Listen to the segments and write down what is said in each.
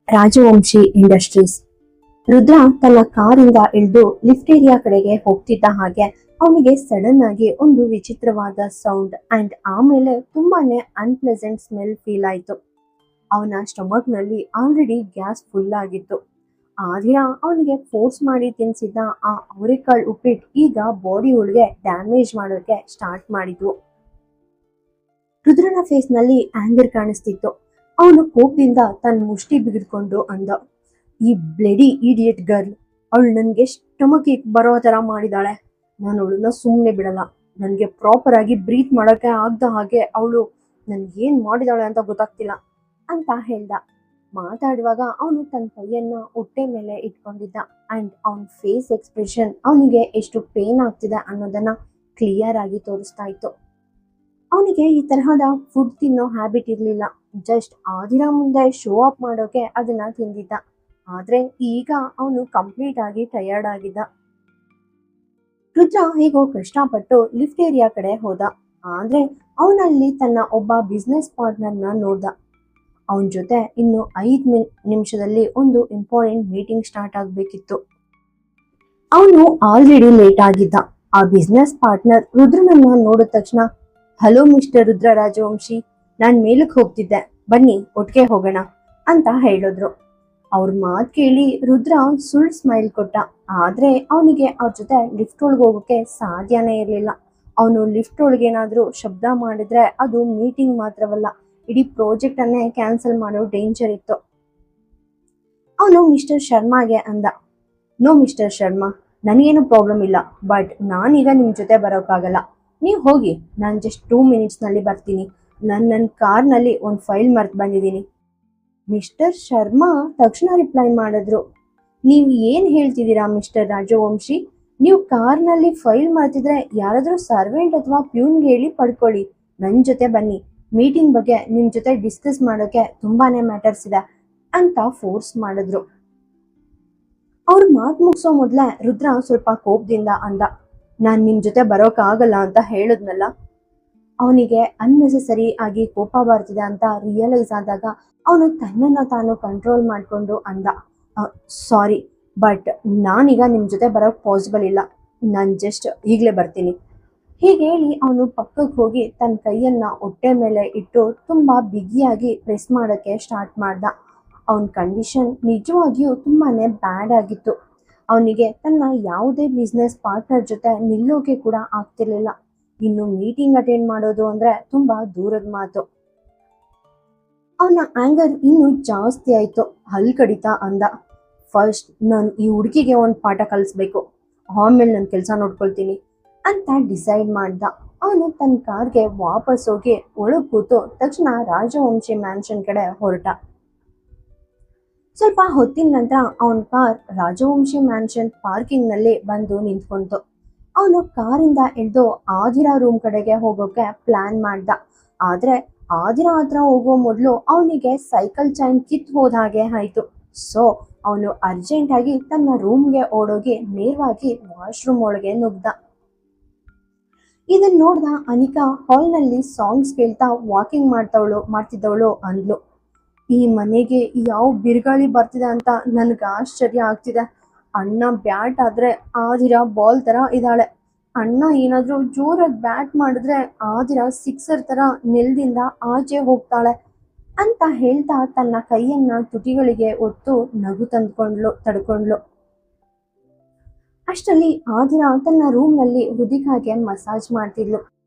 Rajvanshi industries. Rudra ತನ್ನ ಕಾರಿಂದ ಇಳಿದು lift area ಕಡೆಗೆ ಹೋಗ್ತಿದ್ದ ಹಾಗೆ ಅವನಿಗೆ ಸಡನ್ ಆಗಿ ಒಂದು ವಿಚಿತ್ರವಾದ ಸೌಂಡ್ ಅಂಡ್ ಆಮೇಲೆ ತುಂಬಾನೇ ಅನ್ಪ್ಲೆಸೆಂಟ್ ಸ್ಮೆಲ್ ಫೀಲ್ ಆಯ್ತು. ಅವನ ಸ್ಟಮಕ್ ನಲ್ಲಿ ಆಲ್ರೆಡಿ ಗ್ಯಾಸ್ ಫುಲ್ ಆಗಿತ್ತು. ಆದ್ಯ ಅವನಿಗೆ ಫೋರ್ಸ್ ಮಾಡಿ ತಿನ್ಸಿದ್ದ ಆ ಅವರೆಕಾಳು ಉಪ್ಪಿಟ್ಟು ಈಗ ಬಾಡಿ ಒಳಗೆ ಡ್ಯಾಮೇಜ್ ಮಾಡೋಕೆ ಸ್ಟಾರ್ಟ್ ಮಾಡಿದ್ವು. ರುದ್ರನ ಫೇಸ್ ನಲ್ಲಿ ಆಂಗರ್ ಕಾಣಿಸ್ತಿತ್ತು. ಅವನು ಕೋಪದಿಂದ ತನ್ನ ಮುಷ್ಟಿ ಬಿಗಿದ್ಕೊಂಡು ಅಂದ, ಈ ಬ್ಲೆಡಿ ಇಡಿಯಟ್ ಗರ್ಲ್, ಅವಳು ನನ್ಗೆ ಸ್ಟಮಕ್ ಬರೋ ತರ ಮಾಡಿದಾಳೆ. ನಾನು ಅವಳನ್ನ ಸುಮ್ಮನೆ ಬಿಡಲ್ಲ. ನನ್ಗೆ ಪ್ರಾಪರ್ ಆಗಿ ಬ್ರೀತ್ ಮಾಡೋಕೆ ಆಗ್ದ ಹಾಗೆ ಅವಳು ನನ್ಗೇನ್ ಮಾಡಿದಾಳೆ ಅಂತ ಗೊತ್ತಾಗ್ತಿಲ್ಲ ಅಂತ ಹೇಳ್ದ. ಮಾತಾಡುವಾಗ ಅವನು ತನ್ನ ಕೈಯನ್ನ ಹೊಟ್ಟೆ ಮೇಲೆ ಇಟ್ಕೊಂಡಿದ್ದ ಅಂಡ್ ಅವನ ಫೇಸ್ ಎಕ್ಸ್ಪ್ರೆಷನ್ ಅವನಿಗೆ ಎಷ್ಟು ಪೇನ್ ಆಗ್ತಿದೆ ಅನ್ನೋದನ್ನ ಕ್ಲಿಯರ್ ಆಗಿ ತೋರಿಸ್ತಾ ಇತ್ತು. ಅವನಿಗೆ ಈ ತರಹದ ಫುಡ್ ತಿನ್ನೋ ಹ್ಯಾಬಿಟ್ ಇರ್ಲಿಲ್ಲ. ಜಸ್ಟ್ ಆದಿರ ಮುಂದೆ ಶೋ ಅಪ್ ಮಾಡೋಕೆ ಅದನ್ನ ತಿಂದಿದ್ದ. ಆದ್ರೆ ಈಗ ಅವನು ಕಂಪ್ಲೀಟ್ ಆಗಿ ಟಯರ್ಡ್ ಆಗಿದ್ದ. ರುದ್ರ ಹೇಗೋ ಕಷ್ಟಪಟ್ಟು ಲಿಫ್ಟ್ ಏರಿಯಾ ಕಡೆ ಹೋದ. ಆದ್ರೆ ಅವನಲ್ಲಿ ತನ್ನ ಒಬ್ಬ ಬಿಸ್ನೆಸ್ ಪಾರ್ಟ್ನರ್ನ ನೋಡ್ದ. ಅವನ ಜೊತೆ ಇನ್ನು 5 ನಿಮಿಷದಲ್ಲಿ ಒಂದು ಇಂಪಾರ್ಟೆಂಟ್ ಮೀಟಿಂಗ್ ಸ್ಟಾರ್ಟ್ ಆಗ್ಬೇಕಿತ್ತು. ಅವನು ಆಲ್ರೆಡಿ ಲೇಟ್ ಆಗಿದ್ದ. ಆ ಬಿಸ್ನೆಸ್ ಪಾರ್ಟ್ನರ್ ರುದ್ರನನ್ನ ನೋಡಿದ ತಕ್ಷಣ, ಹಲೋ ಮಿಸ್ಟರ್ ರುದ್ರ ರಾಜವಂಶಿ, ನಾನ್ ಮೇಲಕ್ಕೆ ಹೋಗ್ತಿದ್ದೆ, ಬನ್ನಿ ಒಟ್ಟಿಗೆ ಹೋಗೋಣ ಅಂತ ಹೇಳಿದ್ರು. ಅವ್ರ ಮಾತು ಕೇಳಿ ರುದ್ರ ಸುಳ್ಳು ಸ್ಮೈಲ್ ಕೊಟ್ಟ. ಆದ್ರೆ ಅವನಿಗೆ ಅವ್ರ ಜೊತೆ ಲಿಫ್ಟ್ ಒಳಗೆ ಹೋಗೋಕೆ ಸಾಧ್ಯನೇ ಇರಲಿಲ್ಲ. ಅವನು ಲಿಫ್ಟ್ ಒಳಗೇನಾದ್ರೂ ಶಬ್ದ ಮಾಡಿದ್ರೆ ಅದು ಮೀಟಿಂಗ್ ಮಾತ್ರವಲ್ಲ, ಇಡೀ ಪ್ರಾಜೆಕ್ಟ್ ಅನ್ನೇ ಕ್ಯಾನ್ಸಲ್ ಮಾಡೋ ಡೇಂಜರ್ ಇತ್ತು. ಅವನು ಮಿಸ್ಟರ್ ಶರ್ಮಾಗೆ ಅಂದ, ನೋ ಮಿಸ್ಟರ್ ಶರ್ಮಾ, ನನಗೇನು ಪ್ರಾಬ್ಲಮ್ ಇಲ್ಲ, ಬಟ್ ನಾನೀಗ ನಿಮ್ ಜೊತೆ ಬರೋಕ್ಕಾಗಲ್ಲ. ನೀವು ಹೋಗಿ, ನಾನು ಜಸ್ಟ್ 2 ಮಿನಿಟ್ಸ್ನಲ್ಲಿ ಬರ್ತೀನಿ. ನನ್ನ ಕಾರ್ನಲ್ಲಿ ಒಂದು ಫೈಲ್ ಮರ್ತು ಬಂದಿದ್ದೀನಿ. ಮಿಸ್ಟರ್ ಶರ್ಮಾ ತಕ್ಷಣ ರಿಪ್ಲೈ ಮಾಡಿದ್ರು, ನೀವು ಏನು ಹೇಳ್ತಿದ್ದೀರಾ ಮಿಸ್ಟರ್ ರಾಜವಂಶಿ? ನೀವು ಕಾರ್ನಲ್ಲಿ ಫೈಲ್ ಮರ್ತಿದ್ರೆ ಯಾರಾದರೂ ಸರ್ವೆಂಟ್ ಅಥವಾ ಪ್ಯೂನ್ಗೆ ಹೇಳಿ ಪಡ್ಕೊಳ್ಳಿ. ನನ್ನ ಜೊತೆ ಬನ್ನಿ, ಮೀಟಿಂಗ್ ಬಗ್ಗೆ ನಿಮ್ಮ ಜೊತೆ ಡಿಸ್ಕಸ್ ಮಾಡೋಕೆ ತುಂಬಾನೇ ಮ್ಯಾಟರ್ಸ್ ಇದೆ ಅಂತ ಫೋರ್ಸ್ ಮಾಡಿದ್ರು. ಅವ್ರ ಮಾತು ಮುಗಿಸೋ ಮೊದಲೇ ರುದ್ರ ಸ್ವಲ್ಪ ಕೋಪದಿಂದ ಅಂದ, ನಾನು ನಿಮ್ಮ ಜೊತೆ ಬರೋಕ್ಕಾಗಲ್ಲ ಅಂತ ಹೇಳಿದ್ನಲ್ಲ. ಅವನಿಗೆ ಅನ್ನೆಸೆಸರಿ ಆಗಿ ಕೋಪ ಬರ್ತಿದೆ ಅಂತ ರಿಯಲೈಸ್ ಆದಾಗ ಅವನು ತನ್ನನ್ನು ತಾನು ಕಂಟ್ರೋಲ್ ಮಾಡಿಕೊಂಡು ಅಂದ, ಸಾರಿ, ಬಟ್ ನಾನೀಗ ನಿಮ್ಮ ಜೊತೆ ಬರೋಕ್ಕೆ ಪಾಸಿಬಲ್ ಇಲ್ಲ. ನಾನು ಜಸ್ಟ್ ಈಗಲೇ ಬರ್ತೀನಿ. ಹೀಗೆ ಹೇಳಿ ಅವನು ಪಕ್ಕಕ್ಕೆ ಹೋಗಿ ತನ್ನ ಕೈಯನ್ನ ಹೊಟ್ಟೆ ಮೇಲೆ ಇಟ್ಟು ತುಂಬಾ ಬಿಗಿಯಾಗಿ ಪ್ರೆಸ್ ಮಾಡೋಕ್ಕೆ ಸ್ಟಾರ್ಟ್ ಮಾಡ್ದ. ಅವನ ಕಂಡೀಷನ್ ನಿಜವಾಗಿಯೂ ತುಂಬಾನೇ ಬ್ಯಾಡ್ ಆಗಿತ್ತು. ಅವನಿಗೆ ತನ್ನ ಯಾವುದೇ ಬಿಸ್ನೆಸ್ ಪಾರ್ಟ್ನರ್ ಜೊತೆ ನಿಲ್ಲೋಕೆ ಕೂಡ ಆಗ್ತಿರ್ಲಿಲ್ಲ. ಇನ್ನು ಮೀಟಿಂಗ್ ಅಟೆಂಡ್ ಮಾಡೋದು ಅಂದ್ರೆ ತುಂಬಾ ದೂರದ ಮಾತು. ಅವನ ಆಂಗರ್ ಇನ್ನೂ ಜಾಸ್ತಿ ಆಯ್ತು. ಹಲ್ ಕಡಿತಾ ಅಂದ, ಫಸ್ಟ್ ನಾನು ಈ ಹುಡುಗಿಗೆ ಒಂದು ಪಾಠ ಕಲಿಸ್ಬೇಕು, ಆಮೇಲೆ ನನ್ನ ಕೆಲಸ ನೋಡ್ಕೊಳ್ತೀನಿ ಅಂತ ಡಿಸೈಡ್ ಮಾಡ್ದ. ಅವನು ತನ್ನ ಕಾರ್ಗೆ ವಾಪಸ್ ಹೋಗಿ ಒಳಗೆ ಕೂತು ತಕ್ಷಣ ರಾಜವಂಶಿ ಮ್ಯಾನ್ಷನ್ ಕಡೆ ಹೊರಟ. ಸ್ವಲ್ಪ ಹೊತ್ತಿನ ನಂತರ ಅವನ ಕಾರ್ ರಾಜವಂಶಿ ಮ್ಯಾನ್ಷನ್ ಪಾರ್ಕಿಂಗ್ ನಲ್ಲಿ ಬಂದು ನಿಂತ್ಕೊಂತು. ಅವನು ಕಾರಿಂದ ಇಳಿದು ಆದಿರಾ ರೂಮ್ ಕಡೆಗೆ ಹೋಗೋಕೆ ಪ್ಲಾನ್ ಮಾಡ್ದ. ಆದ್ರೆ ಆದಿರಾ ಹತ್ರ ಹೋಗೋ ಮೊದಲು ಅವನಿಗೆ ಸೈಕಲ್ ಚೈನ್ ಕಿತ್ ಹೋದ ಹಾಗೆ ಆಯ್ತು. ಸೊ ಅವನು ಅರ್ಜೆಂಟ್ ಆಗಿ ತನ್ನ ರೂಮ್ಗೆ ಓಡೋಗಿ ನೇರವಾಗಿ ವಾಶ್ರೂಮ್ ಒಳಗೆ ನುಗ್ದ. ಇದನ್ನ ನೋಡ್ದ ಅನಿಕಾ ಹಾಲ್ನಲ್ಲಿ ಸಾಂಗ್ಸ್ ಕೇಳ್ತಾ ವಾಕಿಂಗ್ ಮಾಡ್ತಿದ್ದವಳು ಅಂದ್ಲು, ಈ ಮನೆಗೆ ಯಾವ ಬಿರುಗಾಳಿ ಬರ್ತಿದೆ ಅಂತ ನನ್ಗೆ ಆಶ್ಚರ್ಯ ಆಗ್ತಿದೆ. ಅಣ್ಣ ಬ್ಯಾಟ್ ಆದ್ರೆ ಆದಿರಾ ಬಾಲ್ ತರ ಇದ್ದಾಳೆ. ಅಣ್ಣ ಏನಾದ್ರೂ ಜೋರಾಗಿ ಬ್ಯಾಟ್ ಮಾಡಿದ್ರೆ ಆದಿರಾ ಸಿಕ್ಸರ್ ತರ ನೆಲದಿಂದ ಆಚೆ ಹೋಗ್ತಾಳೆ ಅಂತ ಹೇಳ್ತಾ ತನ್ನ ಕೈಯನ್ನ ತುಟಿಗಳಿಗೆ ಒತ್ತು ನಗು ತಡ್ಕೊಂಡ್ಲು. ಅಷ್ಟರಲ್ಲಿ ಆದಿರಾ ತನ್ನ ರೂಮ್ ನಲ್ಲಿ ಹೃದಿಕಾಗೆ ಮಸಾಜ್ ಮಾಡ್ತಿದ್ಲು.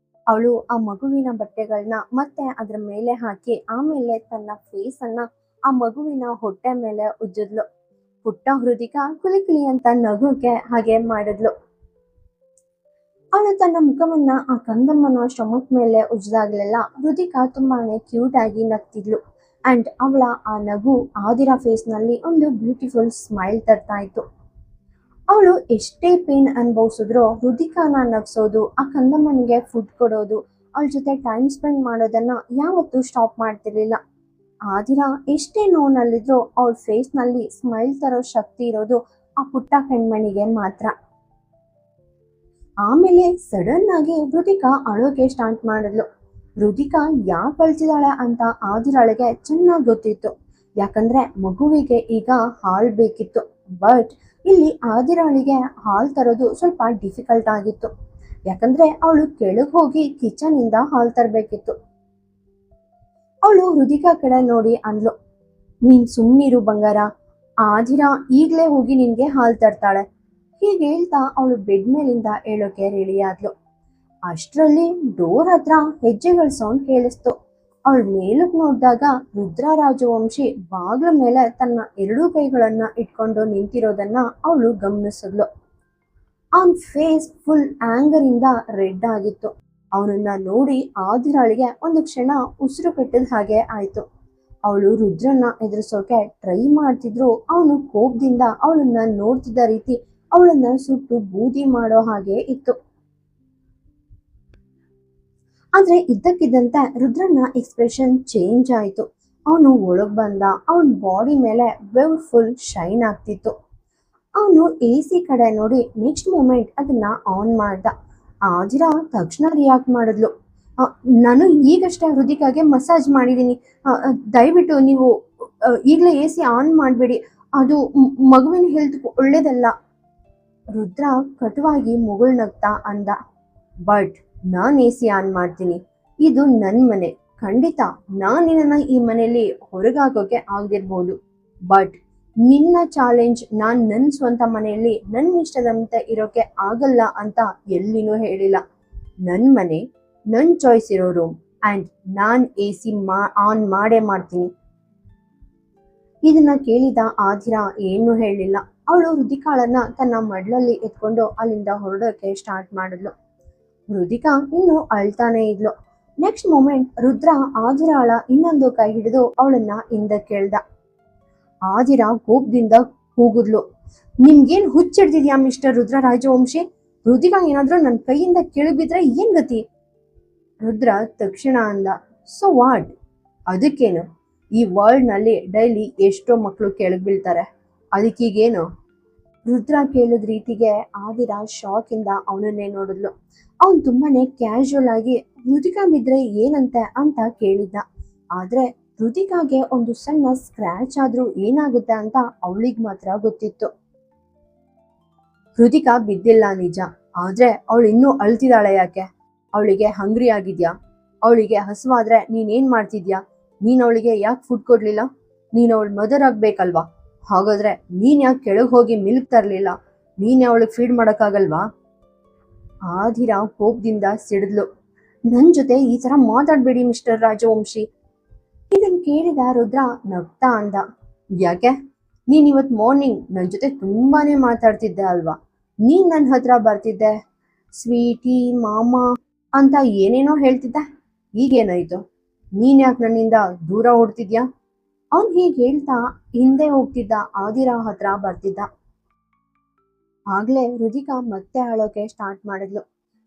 ಅವಳು ಆ ಮಗುವಿನ ಬಟ್ಟೆಗಳನ್ನ ಮತ್ತೆ ಅದ್ರ ಮೇಲೆ ಹಾಕಿ ಆಮೇಲೆ ತನ್ನ ಫೇಸ್ ಅನ್ನ ಆ ಮಗುವಿನ ಹೊಟ್ಟೆ ಮೇಲೆ ಉಜ್ಜಿದ್ಲು. ಪುಟ್ಟ ಹೃದಿಕಾ ಕುಲಿಕುಲಿ ಅಂತ ನಗುಗೆ ಹಾಗೆ ಮಾಡಿದ್ಲು. ಅವಳು ತನ್ನ ಮುಖವನ್ನ ಆ ಕಂದಮ್ಮನ ಸ್ಟಮಕ್ ಮೇಲೆ ಉಜ್ಜಿದಾಗ್ಲೆಲ್ಲ ಹೃದಿಕಾ ತುಂಬಾನೇ ಕ್ಯೂಟ್ ಆಗಿ ನಗ್ತಿದ್ಲು. ಅಂಡ್ ಅವಳ ಆ ನಗು ಆದಿರಾ ಫೇಸ್ ನಲ್ಲಿ ಒಂದು ಬ್ಯೂಟಿಫುಲ್ ಸ್ಮೈಲ್ ತರ್ತಾ ಇತ್ತು. ಅವಳು ಎಷ್ಟೇ ಪೇನ್ ಅನುಭವಿಸಿದ್ರು ಹೃದಿಕಾನ ನಗ್ಸೋದು, ಆ ಕಂದಮ್ಮನಿಗೆ ಫುಡ್ ಕೊಡೋದು, ಅವಳ ಜೊತೆ ಟೈಮ್ ಸ್ಪೆಂಡ್ ಮಾಡೋದನ್ನ ಯಾವತ್ತೂ ಸ್ಟಾಪ್ ಮಾಡ್ತಿರ್ಲಿಲ್ಲ. ಆದಿರಾ ಎಷ್ಟೇ ನೋವಿನಲ್ಲಿದ್ರು ಅವಳ ಫೇಸ್ ನಲ್ಲಿ ಸ್ಮೈಲ್ ತರೋ ಶಕ್ತಿ ಇರೋದು ಆ ಪುಟ್ಟ ಹೆಣ್ಮಣಿಗೆ ಮಾತ್ರ. ಆಮೇಲೆ ಸಡನ್ ಆಗಿ ಹೃದಿಕಾ ಅಳೋಕೆ ಸ್ಟಾರ್ಟ್ ಮಾಡಿದ್ಲು. ಹೃದಿಕಾ ಯಾಕೆ ಅಳ್ತಿದ್ದಾಳೆ ಅಂತ ಆದಿರಾಳಿಗೆ ಚೆನ್ನಾಗಿ ಗೊತ್ತಿತ್ತು. ಯಾಕಂದ್ರೆ ಮಗುವಿಗೆ ಈಗ ಹಾಲ್ ಬೇಕಿತ್ತು. ಬಟ್ ಇಲ್ಲಿ ಆದಿರಾಳಿಗೆ ಹಾಲ್ ತರೋದು ಸ್ವಲ್ಪ ಡಿಫಿಕಲ್ಟ್ ಆಗಿತ್ತು. ಯಾಕಂದ್ರೆ ಅವಳು ಕೆಳಗೆ ಹೋಗಿ ಕಿಚನ್ ಇಂದ ಹಾಲ್ ತರಬೇಕಿತ್ತು. ಅವಳು ಹೃದಿಕಾ ಕಡೆ ನೋಡಿ ಅಂದ್ಲು, ನೀನ್ ಸುಮ್ಮನಿರು ಬಂಗಾರ, ಆದಿರಾ ಈಗ್ಲೇ ಹೋಗಿ ನಿನ್ಗೆ ಹಾಲ್ ತರ್ತಾಳೆ. ಹೀಗೆ ಹೇಳ್ತಾ ಅವಳು ಬೆಡ್ ಮೇಲಿಂದ ಏಳೋಕೆ ರೆಡಿ ಆದ್ಲು. ಅಷ್ಟರಲ್ಲಿ ಡೋರ್ ಹತ್ರ ಹೆಜ್ಜೆಗಳ ಸೌಂಡ್ ಕೇಳಿಸ್ತು. ಅವಳು ಮೇಲಕ್ಕೆ ನೋಡಿದಾಗ ರುದ್ರ ರಾಜವಂಶಿ ಬಾಗ್ಲ ಮೇಲೆ ತನ್ನ ಎರಡೂ ಕೈಗಳನ್ನ ಇಟ್ಕೊಂಡು ನಿಂತಿರೋದನ್ನ ಅವಳು ಗಮನಿಸಿದ್ಲು. ಅವನ್ ಫೇಸ್ ಫುಲ್ ಆಂಗರ್ ಇಂದ ರೆಡ್ ಆಗಿತ್ತು. ಅವನನ್ನ ನೋಡಿ ಆದಿರಾಳಿಗೆ ಒಂದು ಕ್ಷಣ ಉಸಿರು ಕಟ್ಟಿದ ಹಾಗೆ ಆಯ್ತು. ಅವಳು ರುದ್ರನ್ನ ಎದುರಿಸೋಕೆ ಟ್ರೈ ಮಾಡ್ತಿದ್ರು ಅವನು ಕೋಪದಿಂದ ಅವಳನ್ನ ನೋಡ್ತಿದ್ದ ರೀತಿ ಅವಳನ್ನ ಸುಟ್ಟು ಬೂದಿ ಮಾಡೋ ಹಾಗೆ ಇತ್ತು. ಆದ್ರೆ ಇದ್ದಕ್ಕಿದ್ದಂತೆ ರುದ್ರನ ಎಕ್ಸ್ಪ್ರೆಷನ್ ಚೇಂಜ್ ಆಯ್ತು. ಅವನು ಒಳಗ್ ಬಂದ. ಅವನ ಬಾಡಿ ಮೇಲೆ ಬೆವ್ ಫುಲ್ ಶೈನ್ ಆಗ್ತಿತ್ತು. ಅವನು AC ಕಡೆ ನೋಡಿ ನೆಕ್ಸ್ಟ್ ಮೂಮೆಂಟ್ ಅದನ್ನ ಆನ್ ಮಾಡ್ದ. ಆದಿರಾ ತಕ್ಷಣ ರಿಯಾಕ್ಟ್ ಮಾಡಿದ್ಲು. ನಾನು ಈಗಷ್ಟೇ ಹೃದಿಕಾಗೆ ಮಸಾಜ್ ಮಾಡಿದ್ದೀನಿ, ದಯವಿಟ್ಟು ನೀವು ಈಗಲೇ AC ಆನ್ ಮಾಡಬೇಡಿ, ಅದು ಮಗುವಿನ ಹೆಲ್ತ್ ಒಳ್ಳೇದಲ್ಲ. ರುದ್ರ ಕಟುವಾಗಿ ಮುಗುಳ್ನಗ್ತಾ ಅಂದ. ಬಟ್ ನಾನು AC ಆನ್ ಮಾಡ್ತೀನಿ, ಇದು ನನ್ನ ಮನೆ. ಖಂಡಿತ ನಾನು ನಿನ್ನ ಈ ಮನೆಯಲ್ಲಿ ಹೊರಗಾಕೋಕೆ ಆಗದಿರ್ಬೋದು, ಬಟ್ ನಿನ್ನ ಚಾಲೆಂಜ್ ನಾನು ನನ್ನ ಸ್ವಂತ ಮನೆಯಲ್ಲಿ ನನ್ನ ಇಷ್ಟದಂತೆ ಇರೋಕೆ ಆಗಲ್ಲ ಅಂತ ಎಲ್ಲಿನೂ ಹೇಳಿಲ್ಲ. ನನ್ನ ಮನೆ, ನನ್ನ ಚಾಯ್ಸ್ ಇರೋ ರೂಮ್, ಆ್ಯಂಡ್ ನಾನು AC ಆನ್ ಮಾಡೇ ಮಾಡ್ತೀನಿ. ಇದನ್ನ ಕೇಳಿದ ಆದಿರಾ ಏನೂ ಹೇಳಿಲ್ಲ. ಅವಳು ಹೃದಿಕಾಳನ್ನ ತನ್ನ ಮಡ್ಲಲ್ಲಿ ಎತ್ಕೊಂಡು ಅಲ್ಲಿಂದ ಹೊರಡೋಕೆ ಸ್ಟಾರ್ಟ್ ಮಾಡಿದ್ಲು. ಹೃದಿಕಾ ಇನ್ನು ಅಳ್ತಾನೆ ಇದ್ಲು. ನೆಕ್ಸ್ಟ್ ಮೂಮೆಂಟ್ ರುದ್ರ ಆದಿರಾಳ ಇನ್ನೊಂದು ಕೈ ಹಿಡಿದು ಅವಳನ್ನ ಹಿಂದಕ್ಕೆ ಕೇಳ್ದ. ಆದಿರಾ ಕೋಪದಿಂದ ಕೂಗಿದ್ಲು, ನಿಮ್ಗೇನ್ ಹುಚ್ಚಿಡ್ದಿದ್ಯಾ ಮಿಸ್ಟರ್ ರುದ್ರ ರಾಜವಂಶಿ? ಹೃದಿಕಾ ಏನಾದ್ರೂ ನನ್ನ ಕೈಯಿಂದ ಕೆಳಬಿದ್ರೆ ಏನ್ ಗತಿ? ರುದ್ರ ತಕ್ಷಣ ಅಂದ, ಸೊ ವಾಟ್, ಅದಕ್ಕೇನು? ಈ ವರ್ಲ್ಡ್ ನಲ್ಲಿ ಡೈಲಿ ಎಷ್ಟೋ ಮಕ್ಕಳು ಕೆಳಗ್ ಬೀಳ್ತಾರೆ, ಅದಕ್ಕೀಗೇನು? ರುದ್ರ ಕೇಳಿದ ರೀತಿಗೆ ಆದಿರಾ ಶಾಕ್ ಇಂದ ಅವನನ್ನೇ ನೋಡಿದ್ಲು. ಅವನ್ ತುಂಬಾನೇ ಕ್ಯಾಶುಯಲ್ ಆಗಿ ಹೃದಿಕಾ ಬಿದ್ರೆ ಏನಂತೆ ಅಂತ ಕೇಳಿದ್ದ. ಆದ್ರೆ ಹೃದಿಕಾಗೆ ಒಂದು ಸಣ್ಣ ಸ್ಕ್ರಾಚ್ ಆದ್ರೂ ಏನಾಗುತ್ತೆ ಅಂತ ಅವಳಿಗೆ ಮಾತ್ರ ಗೊತ್ತಿತ್ತು. ಹೃದಿಕಾ ಬಿದ್ದಿಲ್ಲ ನಿಜ, ಆದ್ರೆ ಅವಳು ಇನ್ನೂ ಅಳ್ತಿದ್ದಾಳೆ ಯಾಕೆ? ಅವಳಿಗೆ ಹಂಗ್ರಿ ಆಗಿದ್ಯಾ? ಅವಳಿಗೆ ಹಸುವಾದ್ರೆ ನೀನೇನ್ ಮಾಡ್ತಿದ್ಯಾ? ನೀನ್ ಅವಳಿಗೆ ಯಾಕೆ ಫುಡ್ ಕೊಡ್ಲಿಲ್ಲ? ನೀನ್ ಅವಳ ಮದರ್ ಆಗ್ಬೇಕಲ್ವಾ? ಹಾಗಾದ್ರೆ ನೀನ್ ಯಾಕೆ ಕೆಳಗೆ ಹೋಗಿ ಮಿಲ್ಕ್ ತರ್ಲಿಲ್ಲ? ನೀನೇ ಅವಳಿಗೆ ಫೀಡ್ ಮಾಡಕ್ಕಾಗಲ್ವಾ? ಆದಿರಾ ಕೋಪದಿಂದ ಸಿಡಿದ್ಲು. ನನ್ ಜೊತೆ ಈ ತರ ಮಾತಾಡ್ಬೇಡಿ ಮಿಸ್ಟರ್ ರಾಜವಂಶಿ. ಇದನ್ ಕೇಳಿದ ರುದ್ರ ನಗ್ತಾ ಅಂದ, ಯಾಕೆ? ನೀನ್ ಇವತ್ ಮಾರ್ನಿಂಗ್ ನನ್ ಜೊತೆ ತುಂಬಾನೇ ಮಾತಾಡ್ತಿದ್ದೆ ಅಲ್ವಾ? ನೀನ್ ನನ್ನ ಹತ್ರ ಬರ್ತಿದ್ದೆ, ಸ್ವೀಟಿ ಮಾಮ ಅಂತ ಏನೇನೋ ಹೇಳ್ತಿದ್ದೆ. ಈಗೇನಾಯ್ತು? ನೀನ್ ಯಾಕೆ ನನ್ನಿಂದ ದೂರ ಓಡ್ತಿದ್ಯಾ? ಅವನ್ ಹೀಗೆ ಹೇಳ್ತಾ ಹಿಂದೆ ಹೋಗ್ತಿದ್ದ ಆದಿರಾ ಹತ್ರ ಬರ್ತಿದ್ದ. ಆಗ್ಲೇ ಹೃದಿಕಾ ಮತ್ತೆ ಅಳೋಕೆ ಸ್ಟಾರ್ಟ್ ಮಾಡಿದ್ಲು.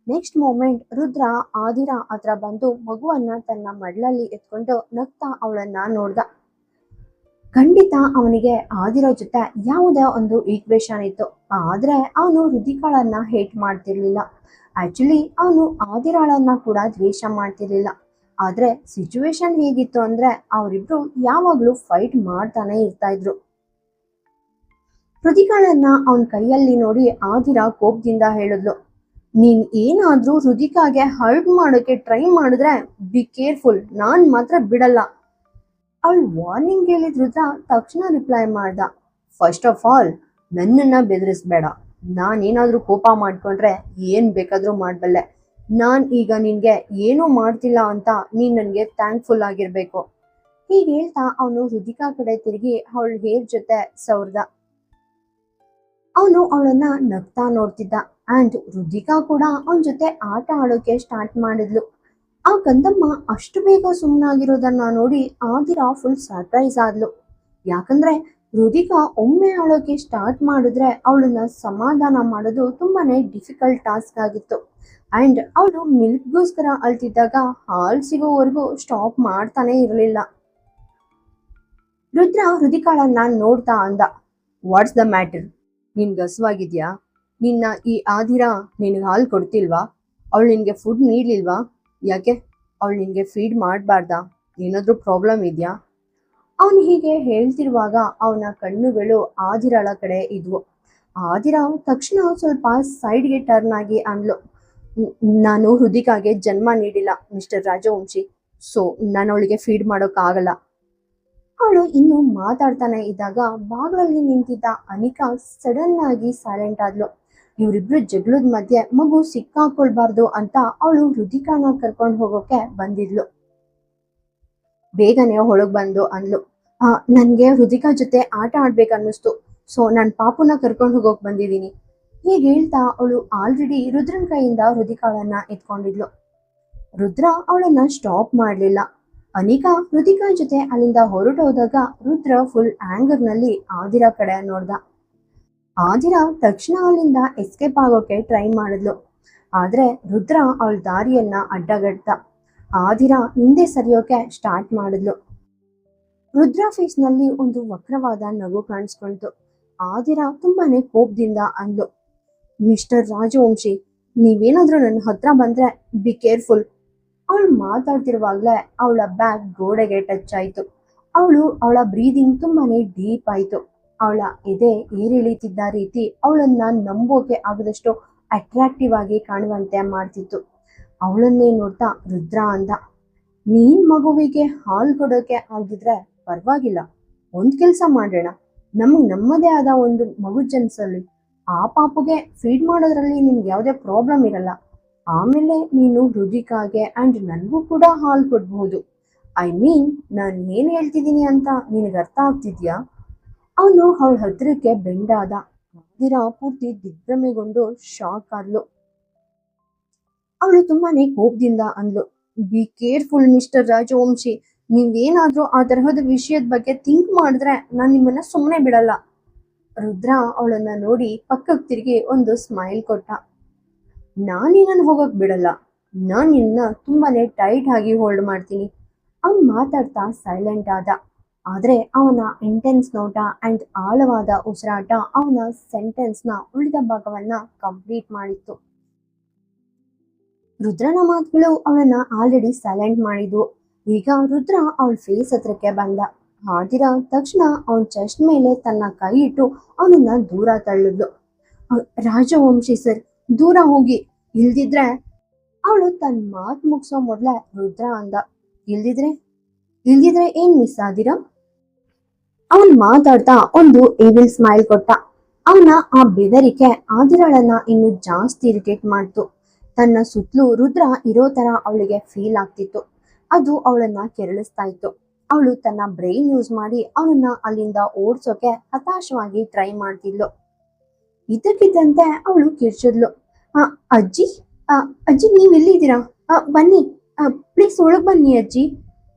ನೆಕ್ಸ್ಟ್ ಮೂಮೆಂಟ್ ರುದ್ರ ಆದಿರಾ ಹತ್ರ ಬಂದು ಮಗುವನ್ನ ತನ್ನ ಮಡ್ಲಲ್ಲಿ ಎತ್ಕೊಂಡು ನಗ್ತಾ ಅವಳನ್ನ ನೋಡ್ದ. ಖಂಡಿತ ಅವನಿಗೆ ಆದಿರಾ ಜೊತೆ ಯಾವುದೇ ಒಂದು ಈಕ್ವೇಶನ್ ಇತ್ತು, ಆದ್ರೆ ಅವನು ಹೃದಿಕಾಳನ್ನ ಹೇಟ್ ಮಾಡ್ತಿರ್ಲಿಲ್ಲ. ಆಕ್ಚುಲಿ ಅವನು ಆದಿರಾಳನ್ನ ಕೂಡ ದ್ವೇಷ ಮಾಡ್ತಿರ್ಲಿಲ್ಲ. ಆದ್ರೆ ಸಿಚುವೇಶನ್ ಹೇಗಿತ್ತು ಅಂದ್ರೆ ಅವರಿಬ್ರು ಯಾವಾಗ್ಲೂ ಫೈಟ್ ಮಾಡ್ತಾನೆ ಇರ್ತಾ ಇದ್ರು. ಹೃದಿಕಾಳನ್ನ ಅವನ್ ಕೈಯಲ್ಲಿ ನೋಡಿ ಆದಿರಾ ಕೋಪದಿಂದ ಹೇಳಿದ್ಲು, ನೀನ್ ಏನಾದ್ರೂ ಹೃದಿಕಾಗೆ ಹರ್ಟ್ ಮಾಡೋಕೆ ಟ್ರೈ ಮಾಡಿದ್ರೆ ಬಿ ಕೇರ್ಫುಲ್, ನಾನ್ ಮಾತ್ರ ಬಿಡಲ್ಲ. ಅವಳು ವಾರ್ನಿಂಗ್ ಹೇಳಿದ ರುದ್ರ ತಕ್ಷಣ ರಿಪ್ಲೈ ಮಾಡ್ದ, ಫಸ್ಟ್ ಆಫ್ ಆಲ್ ನನ್ನನ್ನ ಬೆದರಿಸ್ಬೇಡ. ನಾನೇನಾದ್ರೂ ಕೋಪ ಮಾಡ್ಕೊಂಡ್ರೆ ಏನ್ ಬೇಕಾದ್ರೂ ಮಾಡ್ಬಲ್ಲೆ. ನಾನ್ ಈಗ ನಿನ್ಗೆ ಏನೂ ಮಾಡ್ತಿಲ್ಲ ಅಂತ ನೀನ್ ನನ್ಗೆ ಥ್ಯಾಂಕ್ಫುಲ್ ಆಗಿರ್ಬೇಕು. ಹೀಗೆ ಹೇಳ್ತಾ ಅವನು ಹೃದಿಕಾ ಕಡೆ ತಿರುಗಿ ಅವಳ ಹೇರ್ ಜೊತೆ ಸವರ್ದ. ಅವನು ಅವಳನ್ನ ನಗ್ತಾ ನೋಡ್ತಿದ್ದ. ಅಂಡ್ ಹೃದಿಕಾ ಕೂಡ ಅವನ ಜೊತೆ ಆಟ ಆಡೋಕೆ ಸ್ಟಾರ್ಟ್ ಮಾಡಿದ್ಲು. ಆ ಕಂದಮ್ಮ ಅಷ್ಟು ಬೇಗ ಸುಮ್ಮನಾಗಿರೋದನ್ನ ನೋಡಿ ಆದಿರಾ ಫುಲ್ ಸರ್ಪ್ರೈಸ್ ಆದ್ಲು. ಯಾಕಂದ್ರೆ ಹೃದಿಕಾ ಒಮ್ಮೆ ಆಳೋಕೆ ಸ್ಟಾರ್ಟ್ ಮಾಡಿದ್ರೆ ಅವಳನ್ನ ಸಮಾಧಾನ ಮಾಡೋದು ತುಂಬಾನೇ ಡಿಫಿಕಲ್ಟ್ ಟಾಸ್ಕ್ ಆಗಿತ್ತು. ಅಂಡ್ ಅವಳು ಮಿಲ್ಕ್ಗೋಸ್ಕರ ಅಳ್ತಿದ್ದಾಗ ಹಾಲ್ ಸಿಗೋವರೆಗೂ ಸ್ಟಾಪ್ ಮಾಡ್ತಾನೆ ಇರಲಿಲ್ಲ. ರುದ್ರ ಹೃದಿಕಾಳನ್ನ ನೋಡ್ತಾ ಅಂದ, ವಾಟ್ಸ್ ದ ಮ್ಯಾಟರ್? ನಿನ್ಗೆ ಹಸುವಾಗಿದ್ಯಾ? ನಿನ್ನ ಈ ಆದಿರಾ ನಿನ್ಗೆ ಹಾಲು ಕೊಡ್ತಿಲ್ವಾ? ಅವಳು ನಿನ್ಗೆ ಫುಡ್ ನೀಡ್ಲಿಲ್ವಾ? ಯಾಕೆ? ಅವಳು ನಿನ್ಗೆ ಫೀಡ್ ಮಾಡಬಾರ್ದಾ? ಏನಾದ್ರೂ ಪ್ರಾಬ್ಲಮ್ ಇದೆಯಾ? ಅವನು ಹೀಗೆ ಹೇಳ್ತಿರುವಾಗ ಅವನ ಕಣ್ಣುಗಳು ಆದಿರಳ ಕಡೆ ಇದ್ವು. ಆದಿರ ತಕ್ಷಣ ಸ್ವಲ್ಪ ಸೈಡ್ಗೆ ಟರ್ನ್ ಆಗಿ ಅಂದ್ಲು, ನಾನು ಹೃದಿಕಾಗೆ ಜನ್ಮ ನೀಡಿಲ್ಲ ಮಿಸ್ಟರ್ ರಾಜವಂಶಿ, ಸೊ ನಾನು ಅವಳಿಗೆ ಫೀಡ್ ಮಾಡೋಕ್ಕಾಗಲ್ಲ. ಅವಳು ಇನ್ನು ಮಾತಾಡ್ತಾನೆ ಇದ್ದಾಗ ಬಾಗ್ಲಲ್ಲಿ ನಿಂತಿದ್ದ ಅನಿಕಾ ಸಡನ್ ಆಗಿ ಸೈಲೆಂಟ್ ಆದ್ಲು. ಇವರಿಬ್ರು ಜಗಳದ ಮಧ್ಯೆ ಮಗು ಸಿಕ್ಕಾಕೊಳ್ಬಾರ್ದು ಅಂತ ಅವಳು ಹೃದಿಕಾನ ಕರ್ಕೊಂಡು ಹೋಗೋಕೆ ಬಂದಿದ್ಲು. ಬೇಗನೆ ಒಳಗ್ ಬಂದು ಅಂದ್ಲು, ನನ್ಗೆ ಹೃದಿಕಾ ಜೊತೆ ಆಟ ಆಡ್ಬೇಕನ್ನಿಸ್ತು, ಸೊ ನಾನ್ ಪಾಪುನ ಕರ್ಕೊಂಡು ಹೋಗೋಕ್ ಬಂದಿದ್ದೀನಿ. ಹೀಗೆ ಹೇಳ್ತಾ ಅವಳು ಆಲ್ರೆಡಿ ರುದ್ರನ್ ಕೈಯಿಂದ ಹೃದಿಕಾಳನ್ನ ಎತ್ಕೊಂಡಿದ್ಲು. ರುದ್ರ ಅವಳನ್ನ ಸ್ಟಾಪ್ ಮಾಡ್ಲಿಲ್ಲ. ಅನಿಕಾ ಹೃದಿಕಾ ಜೊತೆ ಅಲ್ಲಿಂದ ಹೊರಟೋದಾಗ ರುದ್ರ ಫುಲ್ ಆಂಗರ್ ನಲ್ಲಿ ಆದಿರಾ ಕಡೆ ನೋಡ್ದ. ಆದಿರಾ ತಕ್ಷಣ ಅಲ್ಲಿಂದ ಎಸ್ಕೇಪ್ ಆಗೋಕೆ ಟ್ರೈ ಮಾಡಿದ್ಲು. ಆದ್ರೆ ರುದ್ರ ಅವಳ ದಾರಿಯನ್ನ ಅಡ್ಡಗಡ್ತ. ಆದಿರಾ ಹಿಂದೆ ಸರಿಯೋಕೆ ಸ್ಟಾರ್ಟ್ ಮಾಡಿದ್ಲು. ರುದ್ರ ಫೇಸ್ ನಲ್ಲಿ ಒಂದು ವಕ್ರವಾದ ನಗು ಕಾಣಿಸ್ಕೊಂತು. ಆದಿರಾ ತುಂಬಾನೇ ಕೋಪದಿಂದ ಅಂದ್ಲು, ಮಿಸ್ಟರ್ ರಾಜವಂಶಿ, ನೀವೇನಾದ್ರೂ ನನ್ನ ಹತ್ರ ಬಂದ್ರೆ ಬಿ ಕೇರ್ಫುಲ್. ಅವಳು ಮಾತಾಡ್ತಿರುವಾಗ್ಲೇ ಅವಳ ಬ್ಯಾಗ್ ಗೋಡೆಗೆ ಟಚ್ ಆಯ್ತು. ಅವಳ ಬ್ರೀದಿಂಗ್ ತುಂಬಾನೇ ಡೀಪ್ ಆಯ್ತು. ಅವಳ ಎದೆ ಏರಿಳಿತಿದ್ದ ರೀತಿ ಅವಳನ್ನ ನಂಬೋಕೆ ಆಗದಷ್ಟು ಅಟ್ರಾಕ್ಟಿವ್ ಆಗಿ ಕಾಣುವಂತೆ ಮಾಡ್ತಿತ್ತು. ಅವಳನ್ನೇ ನೋಡ್ತಾ ರುದ್ರ ಅಂದ, ನೀನ್ ಮಗುವಿಗೆ ಹಾಲು ಕೊಡೋಕೆ ಆಗಿದ್ರೆ ಪರವಾಗಿಲ್ಲ, ಒಂದ್ ಕೆಲ್ಸ ಮಾಡೋಣ, ನಮಗ್ ನಮ್ಮದೇ ಆದ ಒಂದು ಮಗು ಜನ್ಸಲ್ಲಿ ಆ ಪಾಪುಗೆ ಫೀಡ್ ಮಾಡೋದ್ರಲ್ಲಿ ನಿಮ್ಗೆ ಯಾವುದೇ ಪ್ರಾಬ್ಲಮ್ ಇರಲ್ಲ. ಆಮೇಲೆ ನೀನು ಹೃದಿಕಾಗೆ ಅಂಡ್ ನನಗೂ ಕೂಡ ಹಾಲು ಕೊಡ್ಬಹುದು. ಐ ಮೀನ್ ನಾನು ಏನ್ ಹೇಳ್ತಿದ್ದೀನಿ ಅಂತ ನಿನಗೆ ಅರ್ಥ ಆಗ್ತಿದ್ಯಾ? ಅವನು ಅವಳ ಹತ್ರಕ್ಕೆ ಬೆಂಡಾದ. ಆದಿರಾ ಪೂರ್ತಿ ದಿಗ್ಭ್ರಮೆಗೊಂಡು ಶಾಕ್ ಆದ್ಲು. ಅವಳು ತುಂಬಾನೇ ಕೋಪದಿಂದ ಅಂದ್ಲು, ಬಿ ಕೇರ್ಫುಲ್ ಮಿಸ್ಟರ್ ರಾಜವಂಶಿ, ನೀವೇನಾದ್ರೂ ಆ ತರಹದ ವಿಷಯದ ಬಗ್ಗೆ ಥಿಂಕ್ ಮಾಡಿದ್ರೆ ನಾನು ನಿಮ್ಮನ್ನ ಸುಮ್ಮನೆ ಬಿಡಲ್ಲ. ರುದ್ರ ಅವಳನ್ನ ನೋಡಿ ಪಕ್ಕಕ್ಕೆ ತಿರುಗಿ ಒಂದು ಸ್ಮೈಲ್ ಕೊಟ್ಟ. ನಾನಿನ್ನ ಹೋಗಕ್ ಬಿಡಲ್ಲ, ನಾನು ನಿನ್ನ ತುಂಬಾನೇ ಟೈಟ್ ಆಗಿ ಹೋಲ್ಡ್ ಮಾಡ್ತೀನಿ. ಅವ್ನು ಮಾತಾಡ್ತಾ ಸೈಲೆಂಟ್ ಆದ. ಆದ್ರೆ ಅವನ ಇಂಟೆನ್ಸ್ ನೋಟ ಅಂಡ್ ಆಳವಾದ ಉಸಿರಾಟ ಅವನ ಸೆಂಟೆನ್ಸ್ ನ ಉಳಿದ ಭಾಗವನ್ನ ಕಂಪ್ಲೀಟ್ ಮಾಡಿತ್ತು. ರುದ್ರನ ಮಾತುಗಳು ಅವಳನ್ನ ಆಲ್ರೆಡಿ ಸೈಲೆಂಟ್ ಮಾಡಿದ್ವು. ಈಗ ರುದ್ರ ಅವಳ ಫೇಸ್ ಹತ್ರಕ್ಕೆ ಬಂದ. ಆದಿರಾ ತಕ್ಷಣ ಅವನ ಚೆಸ್ಟ್ ಮೇಲೆ ತನ್ನ ಕೈ ಇಟ್ಟು ಅವನನ್ನ ದೂರ ತಳ್ಳಿದ್ಲು. ರಾಜವಂಶಿ ಸರ್, ದೂರ ಹೋಗಿ, ಇಲ್ದಿದ್ರೆ. ಅವಳು ತನ್ನ ಮಾತು ಮುಗಿಸೋ ಮೊದ್ಲೇ ರುದ್ರ ಅಂದ, ಇಲ್ದಿದ್ರೆ ಏನ್ ಮಿಸ್ ಆದಿರಾ? ಅವನ್ ಮಾತಾಡ್ತಾ ಒಂದು ಏವಿಲ್ ಸ್ಮೈಲ್ ಕೊಟ್ಟ. ಅವನ ಆ ಬೆದರಿಕೆ ಆದಿರಾಳನ್ನ ಇನ್ನು ಜಾಸ್ತಿ ಇರಿಟೇಟ್ ಮಾಡ್ತು. ತನ್ನ ಸುತ್ತಲೂ ರುದ್ರ ಇರೋ ತರ ಅವಳಿಗೆ ಫೀಲ್ ಆಗ್ತಿತ್ತು. ಅದು ಅವಳನ್ನ ಕೆರಳಿಸ್ತಾ ಇತ್ತು. ಅವಳು ತನ್ನ ಬ್ರೈನ್ ಯೂಸ್ ಮಾಡಿ ಅವನನ್ನ ಅಲ್ಲಿಂದ ಓಡ್ಸೋಕೆ ಹತಾಶವಾಗಿ ಟ್ರೈ ಮಾಡ್ತಿದ್ಲು. ಇದಕ್ಕಿದ್ದಂತೆ ಅವಳು ಕಿರ್ಚಿದ್ಲು, ಅಜ್ಜಿ ಅಜ್ಜಿ ನೀವೆಲ್ಲಿದ್ದೀರಾ? ಬನ್ನಿ, ಪ್ಲೀಸ್ ಒಳಗ್ ಬನ್ನಿ ಅಜ್ಜಿ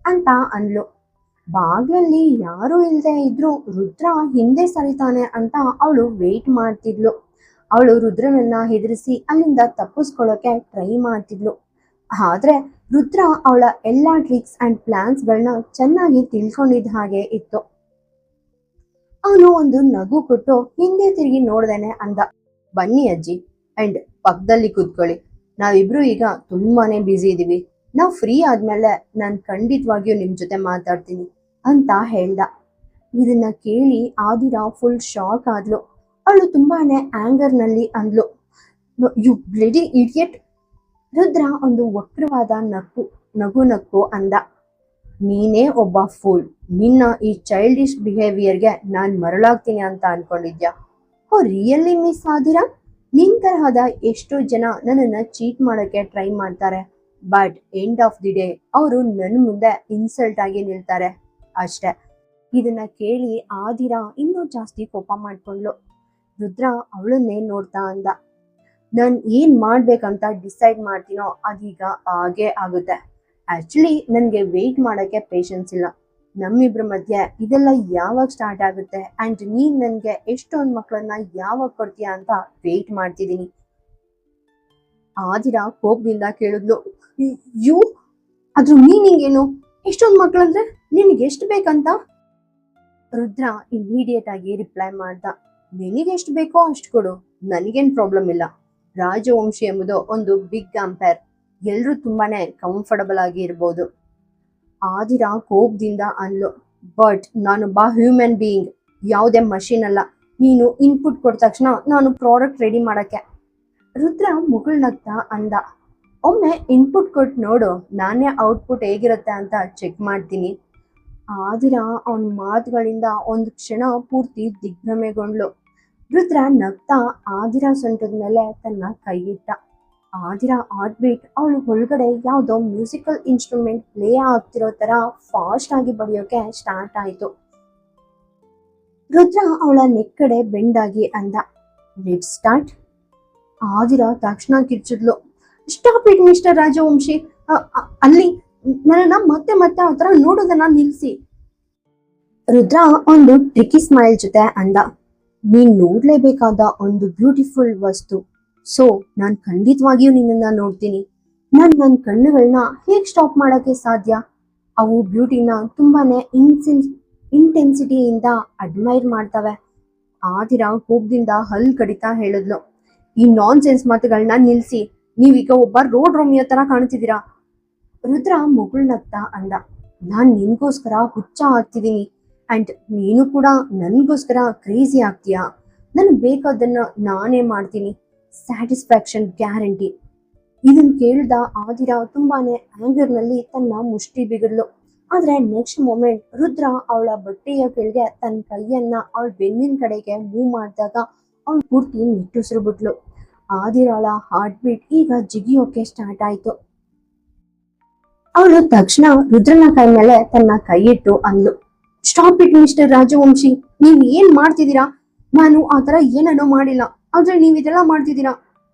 ಅಂತ ಅಂದ್ಲು. ಬಾಗ್ಲಲ್ಲಿ ಯಾರು ಇಲ್ದೆ ಇದ್ರು ರುದ್ರ ಹಿಂದೆ ಸರಿತಾನೆ ಅಂತ ಅವಳು ವೇಟ್ ಮಾಡ್ತಿದ್ಲು. ಅವಳು ರುದ್ರನನ್ನ ಹೆದರಿಸಿ ಅಲ್ಲಿಂದ ತಪ್ಪಿಸ್ಕೊಳ್ಳೋಕೆ ಟ್ರೈ ಮಾಡ್ತಿದ್ಲು. ಆದ್ರೆ ರುದ್ರ ಅವಳ ಎಲ್ಲಾ ಟ್ರಿಕ್ಸ್ ಅಂಡ್ ಪ್ಲಾನ್ಸ್ ಗಳನ್ನ ಚೆನ್ನಾಗಿ ತಿಳ್ಕೊಂಡಿದ್ದ ಹಾಗೆ ಇತ್ತು. ಅವನು ಒಂದು ನಗು ಕೊಟ್ಟು ಹಿಂದೆ ತಿರುಗಿ ನೋಡ್ದೇನೆ ಅಂದ, ಬನ್ನಿ ಅಜ್ಜಿ, ಅಂಡ್ ಪಕ್ಕದಲ್ಲಿ ಕೂತ್ಕೊಳ್ಳಿ. ನಾವಿಬ್ರು ಈಗ ತುಂಬಾನೇ ಬ್ಯುಸಿ ಇದೀವಿ. ನಾವು ಫ್ರೀ ಆದ್ಮೇಲೆ ನಾನು ಖಂಡಿತವಾಗಿಯೂ ನಿಮ್ ಜೊತೆ ಮಾತಾಡ್ತೀನಿ ಅಂತ ಹೇಳ್ದ. ಇದನ್ನ ಕೇಳಿ ಆದಿರಾ ಫುಲ್ ಶಾಕ್ ಆದ್ಲು. ಅವಳು ತುಂಬಾನೇ ಆಂಗರ್ ನಲ್ಲಿ ಅಂದ್ಲು, ಯು ಬ್ಲಡಿ ಇಡಿಯಟ್. ರುದ್ರ ಒಂದು ವಕ್ರವಾದ ನಗು ಅಂದ, ನೀನೇ ಒಬ್ಬ ಫೂಲ್. ನಿನ್ನ ಈ ಚೈಲ್ಡಿಶ್ ಬಿಹೇವಿಯರ್ಗೆ ನಾನ್ ಮರಳಾಗ್ತೀನಿ ಅಂತ ಅನ್ಕೊಂಡಿದ್ಯಾ? ಓ ರಿಯಲಿ ಮಿಸ್ ಆದಿರಾ? ನಿನ್ ತರಹದ ಎಷ್ಟೋ ಜನ ನನ್ನನ್ನ ಚೀಟ್ ಮಾಡೋಕೆ ಟ್ರೈ ಮಾಡ್ತಾರೆ, but end of the day ಅವರು ನನ್ನ ಮುಂದೆ ಇನ್ಸಲ್ಟ್ ಆಗಿ ನಿಲ್ತಾರೆ ಅಷ್ಟೆ. ಇದನ್ನ ಕೇಳಿ ಆದಿರಾ ಇನ್ನೂ ಜಾಸ್ತಿ ಕೋಪ ಮಾಡ್ಕೊಂಡ್ಲು. ರುದ್ರ ಅವಳನ್ನೇ ನೋಡ್ತಾ ಅಂದ, ನಾನ್ ಏನ್ ಮಾಡ್ಬೇಕಂತ ಡಿಸೈಡ್ ಮಾಡ್ತೀನೋ ಅದೀಗ ಹಾಗೇ ಆಗುತ್ತೆ. ಆಕ್ಚುಲಿ ನನ್ಗೆ ವೇಟ್ ಮಾಡಕ್ಕೆ ಪೇಷನ್ಸ್ ಇಲ್ಲ. ನಮ್ಮಿಬ್ರ ಮಧ್ಯೆ ಇದೆಲ್ಲ ಯಾವಾಗ ಸ್ಟಾರ್ಟ್ ಆಗುತ್ತೆ ಅಂಡ್ ನೀನ್ ನನ್ಗೆ ಎಷ್ಟೊಂದ್ ಮಕ್ಕಳನ್ನ ಯಾವಾಗ ಕೊಡ್ತೀಯ ಅಂತ ವೇಟ್ ಮಾಡ್ತಿದ್ದೀನಿ. ಆದಿರಾ ಕೋಪದಿಂದ ಕೇಳಿದ್ಲು, ಯು ಅದ್ರ ಮೀನಿಂಗ್ ಏನು? ಎಷ್ಟೊಂದ್ ಮಕ್ಕಳಂದ್ರೆ ನಿನ್ಗೆ ಎಷ್ಟು ಬೇಕಂತ? ರುದ್ರ ಇಮಿಡಿಯೇಟ್ ಆಗಿ ರಿಪ್ಲೈ ಮಾಡ್ದ, ನಿನಗೆ ಎಷ್ಟು ಬೇಕೋ ಅಷ್ಟು ಕೊಡು, ನನಗೇನ್ ಪ್ರಾಬ್ಲಮ್ ಇಲ್ಲ. ರಾಜವಂಶಿ ಎಂಬುದು ಒಂದು ಬಿಗ್ ಅಂಪೈರ್, ಎಲ್ರೂ ತುಂಬಾನೇ ಕಂಫರ್ಟಬಲ್ ಆಗಿ ಇರ್ಬೋದು. ಆದಿರಾ ಕೋಪದಿಂದ ಅನ್ಲು, ಬಟ್ ನಾನೊಬ್ಬ ಹ್ಯೂಮನ್ ಬೀಯಿಂಗ್, ಯಾವುದೇ ಮಷೀನ್ ಅಲ್ಲ. ನೀನು ಇನ್ಪುಟ್ ಕೊಟ್ಟ ತಕ್ಷಣ ನಾನು ಪ್ರಾಡಕ್ಟ್ ರೆಡಿ ಮಾಡಕ್ಕೆ. ರುದ್ರ ಮುಗುಳ್ನಗ್ತಾ ಅಂದ. ಒಮ್ಮೆ ಇನ್ಪುಟ್ ಕೊಟ್ಟು ನೋಡು, ನಾನೇ ಔಟ್ಪುಟ್ ಹೇಗಿರುತ್ತೆ ಅಂತ ಚೆಕ್ ಮಾಡ್ತೀನಿ. ಆದಿರಾ ಅವನ ಮಾತುಗಳಿಂದ ಒಂದು ಕ್ಷಣ ಪೂರ್ತಿ ದಿಗ್ಭ್ರಮೆಗೊಂಡ್ಳು. ರುದ್ರ ನಗ್ತಾ ಆದಿರಾ ಸೊಂಟದ ಮೇಲೆ ತನ್ನ ಕೈ ಇಟ್ಟ. ಆದಿರಾ ಹಾರ್ಟ್ ಬೀಟ್ ಅವಳು ಒಳಗಡೆ ಯಾವುದೋ ಮ್ಯೂಸಿಕಲ್ ಇನ್ಸ್ಟ್ರೂಮೆಂಟ್ ಪ್ಲೇ ಆಗ್ತಿರೋ ತರ ಫಾಸ್ಟ್ ಆಗಿ ಬಡಿಯೋಕೆ ಸ್ಟಾರ್ಟ್ ಆಯ್ತು. ರುದ್ರ ಅವಳ ನೆಕ್ ಕಡೆ ಬೆಂಡಾಗಿ ಅಂದ, ಲೆಟ್ ಸ್ಟಾರ್ಟ್. ಆದಿರಾ ತಕ್ಷಣ ಕಿರ್ಚಿದ್ಲು. ಸ್ಟಾಪ್ ಇಟ್ ಮಿಸ್ಟರ್ ರಾಜವಂಶಿ, ಅಲ್ಲಿ ನನ್ನ ಮತ್ತೆ ಮತ್ತೆ ಆ ಥರ ನೋಡೋದನ್ನ ನಿಲ್ಸಿ. ರುದ್ರ ಒಂದು ಟ್ರಿಕಿ ಸ್ಮೈಲ್ ಜೊತೆ ಅಂದ, ನೀನ್ ನೋಡ್ಲೇಬೇಕಾದ ಒಂದು ಬ್ಯೂಟಿಫುಲ್ ವಸ್ತು. ಸೊ ನಾನ್ ಖಂಡಿತವಾಗಿಯೂ ನಿನ್ನನ್ನ ನೋಡ್ತೀನಿ. ನನ್ನ ಕಣ್ಣುಗಳನ್ನ ಹೇಗ್ ಸ್ಟಾಪ್ ಮಾಡಕ್ಕೆ ಸಾಧ್ಯ? ಅವು ಬ್ಯೂಟಿನ ತುಂಬಾನೇ ಇಂಟೆನ್ಸಿಟಿಯಿಂದ ಅಡ್ಮೈರ್ ಮಾಡ್ತವೆ. ಆದಿರಾ ಕೋಪದಿಂದ ಹಲ್ ಕಡಿತಾ ಹೇಳಿದ್ಲು, ಈ ನಾನ್ ಸೆನ್ಸ್ ಮಾತುಗಳನ್ನ ನಿಲ್ಸಿ. ನೀವೀಗ ಒಬ್ಬ ರೋಡ್ ರೋಮಿಯೋ ತರ ಕಾಣ್ತಿದ್ದೀರಾ. ರುದ್ರ ಮುಗುಳ್ನಗ್ತಾ ಅಂದ, ನಾನ್ ನಿನ್ಗೋಸ್ಕರ ಹುಚ್ಚ ಆಗ್ತಿದ್ದೀನಿ ಅಂಡ್ ನೀನು ಕೂಡ ನನ್ಗೋಸ್ಕರ ಕ್ರೇಜಿ ಆಗ್ತೀಯಾ. ನನಗೆ ಬೇಕಾದನ್ನ ನಾನೇ ಮಾಡ್ತೀನಿ, ಸ್ಯಾಟಿಸ್ಫ್ಯಾಕ್ಷನ್ ಗ್ಯಾರಂಟಿ. ಇದನ್ ಕೇಳ್ದ ಆದಿರಾ ತುಂಬಾನೇ ಆಂಗರ್ನಲ್ಲಿ ತನ್ನ ಮುಷ್ಟಿ ಬಿಗಿದ್ಲು. ಆದ್ರೆ ನೆಕ್ಸ್ಟ್ ಮೊಮೆಂಟ್ ರುದ್ರ ಅವಳ ಬಟ್ಟೆಯ ಕೆಳಗೆ ತನ್ನ ಕೈಯನ್ನ ಅವಳ ಬೆನ್ನಿನ ಕಡೆಗೆ ಮೂವ್ ಮಾಡಿದಾಗ ಅವಳು ಪೂರ್ತಿ ನಿಟ್ಟುಸಿರು ಬಿಟ್ಲು. ಆದಿರಾಳ ಹಾರ್ಟ್ ಬೀಟ್ ಈಗ ಜಿಗಿಯೋಕೆ ಸ್ಟಾರ್ಟ್ ಆಯ್ತು. ಅವಳು ತಕ್ಷಣ ರುದ್ರನ ಕೈ ಮೇಲೆ ತನ್ನ ಕೈ ಇಟ್ಟು ಅಂದ್ಲು, ಸ್ಟಾಪ್ ಇಟ್ ಮಿಸ್ಟರ್ ರಾಜವಂಶಿ, ನೀವ್ ಏನ್ ಮಾಡ್ತಿದ್ದೀರಾ? ನಾನು ಆತರ ಏನನ್ನೋ ಮಾಡಿಲ್ಲ, ಆದ್ರೆ ನೀವ್ ಇದೆಲ್ಲ ಮಾಡ್ತಿದ್ದೀರಾ.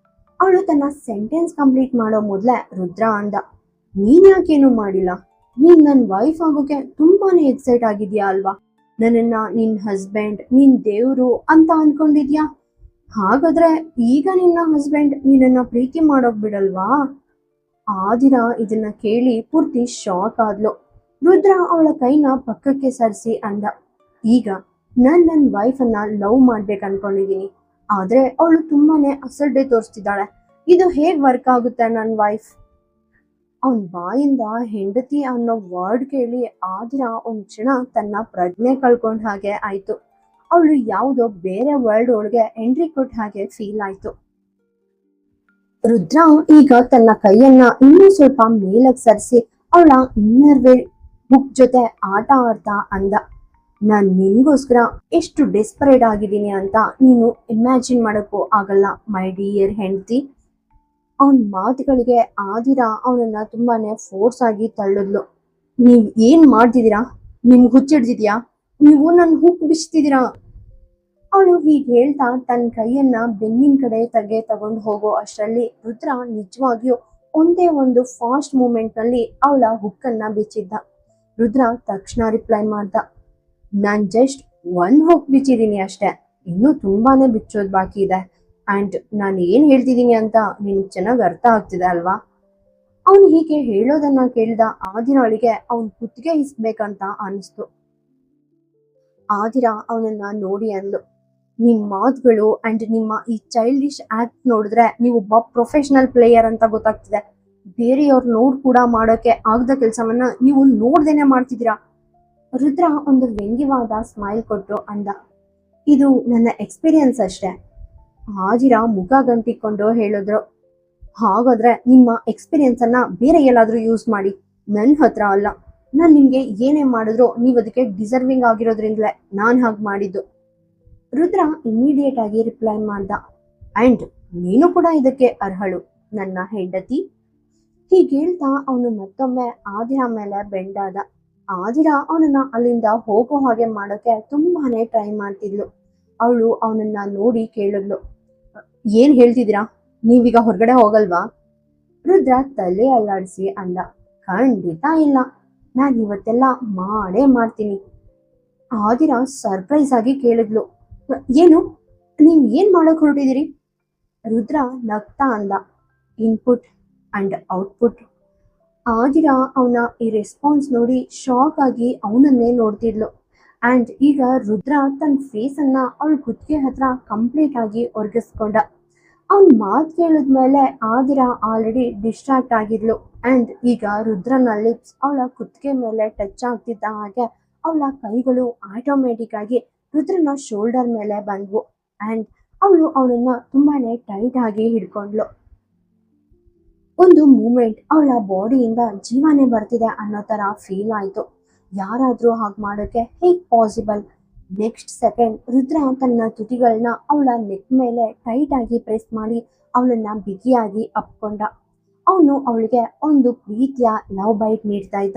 ಅವಳು ತನ್ನ ಸೆಂಟೆನ್ಸ್ ಕಂಪ್ಲೀಟ್ ಮಾಡೋ ಮೊದ್ಲೇ ರುದ್ರ ಅಂದ, ನೀನ್ ಯಾಕೇನು ಮಾಡಿಲ್ಲ? ನೀನ್ ನನ್ ವೈಫ್ ಆಗೋಕೆ ತುಂಬಾನೇ ಎಕ್ಸೈಟ್ ಆಗಿದ್ಯಾ ಅಲ್ವಾ? ನನ್ನನ್ನ ನಿನ್ ಹಸ್ಬೆಂಡ್, ನಿನ್ ದೇವ್ರು ಅಂತ ಅನ್ಕೊಂಡಿದ್ಯಾ? ಹಾಗಾದ್ರೆ ಈಗ ನಿನ್ನ ಹಸ್ಬೆಂಡ್ ನಿನ್ನನ್ನ ಪ್ರೀತಿ ಮಾಡೋಕ್ ಬಿಡಲ್ವಾ? ಆದಿರಾ ಇದನ್ನ ಕೇಳಿ ಪೂರ್ತಿ ಶಾಕ್ ಆದ್ಲು. ರುದ್ರ ಅವಳ ಕೈನ ಪಕ್ಕಕ್ಕೆ ಸರಿಸಿ ಅಂದ, ಈಗ ನನ್ ವೈಫ್ ಅನ್ನ ಲವ್ ಮಾಡ್ಬೇಕು ಅನ್ಕೊಂಡಿದೀನಿ, ಆದ್ರೆ ಅವಳು ತುಂಬಾನೇ ಅಸಡ್ಡೆ ತೋರಿಸ್ತಿದ್ದಾಳೆ. ಇದು ಹೇಗ್ ವರ್ಕ್ ಆಗುತ್ತೆ ನನ್ ವೈಫ್? ಅವನ್ ಬಾಯಿಂದ ಹೆಂಡತಿ ಅನ್ನೋ ವರ್ಡ್ ಕೇಳಿ ಆದಿರಾ ಒಂದ್ ಕ್ಷಣ ತನ್ನ ಪ್ರಜ್ಞೆ ಕಳ್ಕೊಂಡ್ ಹಾಗೆ ಆಯ್ತು. ಅವಳು ಯಾವುದೋ ಬೇರೆ ವರ್ಲ್ಡ್ ಒಳಗೆ ಎಂಟ್ರಿ ಕೊಟ್ಟ ಹಾಗೆ ಫೀಲ್ ಆಯ್ತು. ರುದ್ರ ಈಗ ತನ್ನ ಕೈಯನ್ನ ಇನ್ನೂ ಸ್ವಲ್ಪ ಮೇಲಕ್ ಸರಿಸಿ ಅವಳ ಇನ್ನರ್ ವೇರ್ ಬುಕ್ ಜೊತೆ ಆಟ ಆಡ್ತಾ ಅಂದ, ನಾನ್ ನಿನ್ಗೋಸ್ಕರ ಎಷ್ಟು ಡೆಸ್ಪರೇಟ್ ಆಗಿದ್ದೀನಿ ಅಂತ ನೀನು ಇಮ್ಯಾಜಿನ್ ಮಾಡಕ್ಕೂ ಆಗಲ್ಲ ಮೈ ಡಿಯರ್ ಹೆಂಡತಿ. ಅವನ್ ಮಾತುಗಳಿಗೆ ಆದಿರಾ ಅವನನ್ನ ತುಂಬಾನೇ ಫೋರ್ಸ್ ಆಗಿ ತಳ್ಳಿದ್ಲು. ನೀವ್ ಏನ್ ಮಾಡ್ತಿದ್ದೀರಾ? ನಿಮ್ಗೆ ಹುಚ್ಚಿಡ್ದಿದ್ಯಾ? ನೀವು ನನ್ ಹುಕ್ ಬಿಚ್ತಿದ್ದೀರಾ. ಅವಳು ಹೀಗೆ ಹೇಳ್ತಾ ತನ್ನ ಕೈಯನ್ನ ಬೆನ್ನಿನ ಕಡೆ ತಗೊಂಡು ಹೋಗೋ ಅಷ್ಟರಲ್ಲಿ ರುದ್ರ ನಿಜವಾಗಿಯೂ ಒಂದೇ ಒಂದು ಫಾಸ್ಟ್ ಮೂಮೆಂಟ್ ನಲ್ಲಿ ಅವಳ ಹುಕ್ಕನ್ನ ಬಿಚ್ಚಿದ್ದ. ರುದ್ರ ತಕ್ಷಣ ರಿಪ್ಲೈ ಮಾಡ್ದ, ನಾನ್ ಜಸ್ಟ್ ಒಂದ್ ಹುಕ್ ಬಿಚ್ಚಿದೀನಿ ಅಷ್ಟೇ, ಇನ್ನೂ ತುಂಬಾನೇ ಬಿಚ್ಚೋದ್ ಬಾಕಿ ಇದೆ. ಅಂಡ್ ನಾನು ಏನ್ ಹೇಳ್ತಿದ್ದೀನಿ ಅಂತ ನಿನ್ಗೆ ಚೆನ್ನಾಗಿ ಅರ್ಥ ಆಗ್ತಿದೆ ಅಲ್ವಾ? ಅವನು ಹೀಗೆ ಹೇಳೋದನ್ನ ಕೇಳಿದ ಆದಿರಾಳಿಗೆ ಅವನ್ ಕುತ್ತಿಗೆ ಹಿಸ್ಬೇಕಂತ ಅನಿಸ್ತು. ಆದಿರಾ ಅವನನ್ನ ನೋಡಿ ಅಂದ್ಲು, ನಿಮ್ ಮಾತುಗಳು ಅಂಡ್ ನಿಮ್ಮ ಈ ಚೈಲ್ಡಿಶ್ ಆಕ್ಟ್ ನೋಡಿದ್ರೆ ನೀವೊಬ್ಬ ಪ್ರೊಫೆಷನಲ್ ಪ್ಲೇಯರ್ ಅಂತ ಗೊತ್ತಾಗ್ತಿದೆ. ಬೇರೆಯವ್ರ ನೋಡ್ ಕೂಡ ಮಾಡೋಕೆ ಆಗದ ಕೆಲಸವನ್ನ ನೀವು ನೋಡ್ದೇನೆ ಮಾಡ್ತಿದ್ದೀರಾ. ರುದ್ರ ಒಂದು ವ್ಯಂಗ್ಯವಾದ ಸ್ಮೈಲ್ ಕೊಟ್ಟು ಅಂದ, ಇದು ನನ್ನ ಎಕ್ಸ್ಪೀರಿಯನ್ಸ್ ಅಷ್ಟೇ. ಆದಿರಾ ಮುಖ ಗಂಟಿಕೊಂಡು ಹೇಳಿದ್ರು, ಹಾಗಾದ್ರೆ ನಿಮ್ಮ ಎಕ್ಸ್ಪೀರಿಯನ್ಸ್ ಅನ್ನ ಬೇರೆ ಎಲ್ಲಾದ್ರೂ ಯೂಸ್ ಮಾಡಿ, ನನ್ನ ಹತ್ರ ಅಲ್ಲ. ನಾನ್ ನಿಮ್ಗೆ ಏನೇ ಮಾಡಿದ್ರು ನೀವ್ ಅದಕ್ಕೆ ಡಿಸರ್ವಿಂಗ್ ಆಗಿರೋದ್ರಿಂದಲೇ ನಾನ್ ಹಾಗೆ ಮಾಡಿದ್ದು. ರುದ್ರ ಇಮಿಡಿಯೇಟ್ ಆಗಿ ರಿಪ್ಲೈ ಮಾಡ್ದ, ಅಂಡ್ ನೀನು ಕೂಡ ಇದಕ್ಕೆ ಅರ್ಹಳು ನನ್ನ ಹೆಂಡತಿ. ಹೀಗೆ ಹೇಳ್ತಾ ಅವನು ಮತ್ತೊಮ್ಮೆ ಆದಿರಾ ಮೇಲೆ ಬೆಂಡಾದ. ಆದಿರಾ ಅವನನ್ನ ಅಲ್ಲಿಂದ ಹೋಗೋ ಹಾಗೆ ಮಾಡೋಕೆ ತುಂಬಾನೇ ಟ್ರೈ ಮಾಡ್ತಿದ್ಲು. ಅವಳು ಅವನನ್ನ ನೋಡಿ ಕೇಳಿದ್ಲು, ಏನ್ ಹೇಳ್ತಿದ್ದೀರಾ? ನೀವೀಗ ಹೊರಗಡೆ ಹೋಗಲ್ವಾ? ರುದ್ರ ತಲೆ ಅಲ್ಲಾಡಿಸಿ ಅಂದ, ಖಂಡಿತ ಇಲ್ಲ, ನಾನು ಇವತ್ತೆಲ್ಲ ಮಾಡೇ ಮಾಡ್ತೀನಿ. ಆದಿರಾ ಸರ್ಪ್ರೈಸ್ ಆಗಿ ಕೇಳಿದ್ಲು, ಏನು? ನೀವ್ ಏನ್ ಮಾಡಕ್ ಹೊರಟಿದ್ದೀರಿ? ರುದ್ರ ನಗ್ತಾ ಅಂದ, ಇನ್ಪುಟ್ ಅಂಡ್ ಔಟ್ಪುಟ್. ಆದಿರಾ ಅವನ ಈ ರೆಸ್ಪಾನ್ಸ್ ನೋಡಿ ಶಾಕ್ ಆಗಿ ಅವನನ್ನೇ ನೋಡ್ತಿದ್ಲು. ಅಂಡ್ ಈಗ ರುದ್ರ ತನ್ನ ಫೇಸ್ ಅನ್ನ ಅವಳ ಕುತ್ತಿಗೆ ಹತ್ರ ಕಂಪ್ಲೀಟ್ ಆಗಿ ಒರ್ಗಿಸ್ಕೊಂಡ. ಅವನ್ ಮಾತು ಕೇಳಿದ್ಮೇಲೆ ಆದಿರಾ ಆಲ್ರೆಡಿ ಡಿಸ್ಟ್ರಾಕ್ಟ್ ಆಗಿದ್ಲು. ಅಂಡ್ ಈಗ ರುದ್ರನ ಲಿಪ್ಸ್ ಅವಳ ಕುತ್ತಿಗೆ ಮೇಲೆ ಟಚ್ ಆಗ್ತಿದ್ದ ಹಾಗೆ ಅವಳ ಕೈಗಳು ಆಟೋಮೆಟಿಕ್ ಆಗಿ ರುದ್ರನ ಶೋಲ್ಡರ್ ಮೇಲೆ ಬಂದ್ವು ಅಂಡ್ ಅವಳು ಅವನನ್ನ ತುಂಬಾನೇ ಟೈಟ್ ಆಗಿ ಹಿಡ್ಕೊಂಡ್ಲು. ಒಂದು ಮೂಮೆಂಟ್ ಅವಳ ಬಾಡಿಯಿಂದ ಜೀವನೇ ಬರ್ತಿದೆ ಅನ್ನೋ ತರ ಫೀಲ್ ಆಯ್ತು. ಯಾರಾದ್ರೂ ಹಾಗೆ ಮಾಡೋಕೆ ಹೇಗ್ ಪಾಸಿಬಲ್? ನೆಕ್ಸ್ಟ್ ಸೆಕೆಂಡ್ ರುದ್ರ ತನ್ನ ತುಟಿಗಳನ್ನ ಅವಳ ನೆಕ್ ಮೇಲೆ ಟೈಟ್ ಆಗಿ ಪ್ರೆಸ್ ಮಾಡಿ ಅವಳನ್ನ ಬಿಗಿಯಾಗಿ ಅಪ್ಕೊಂಡ. ಅವನು ಅವಳಿಗೆ ಒಂದು ಪ್ರೀತಿಯ ಲವ್ ಬೈಟ್ ನೀಡ್ತಾ ಇದ್ದ.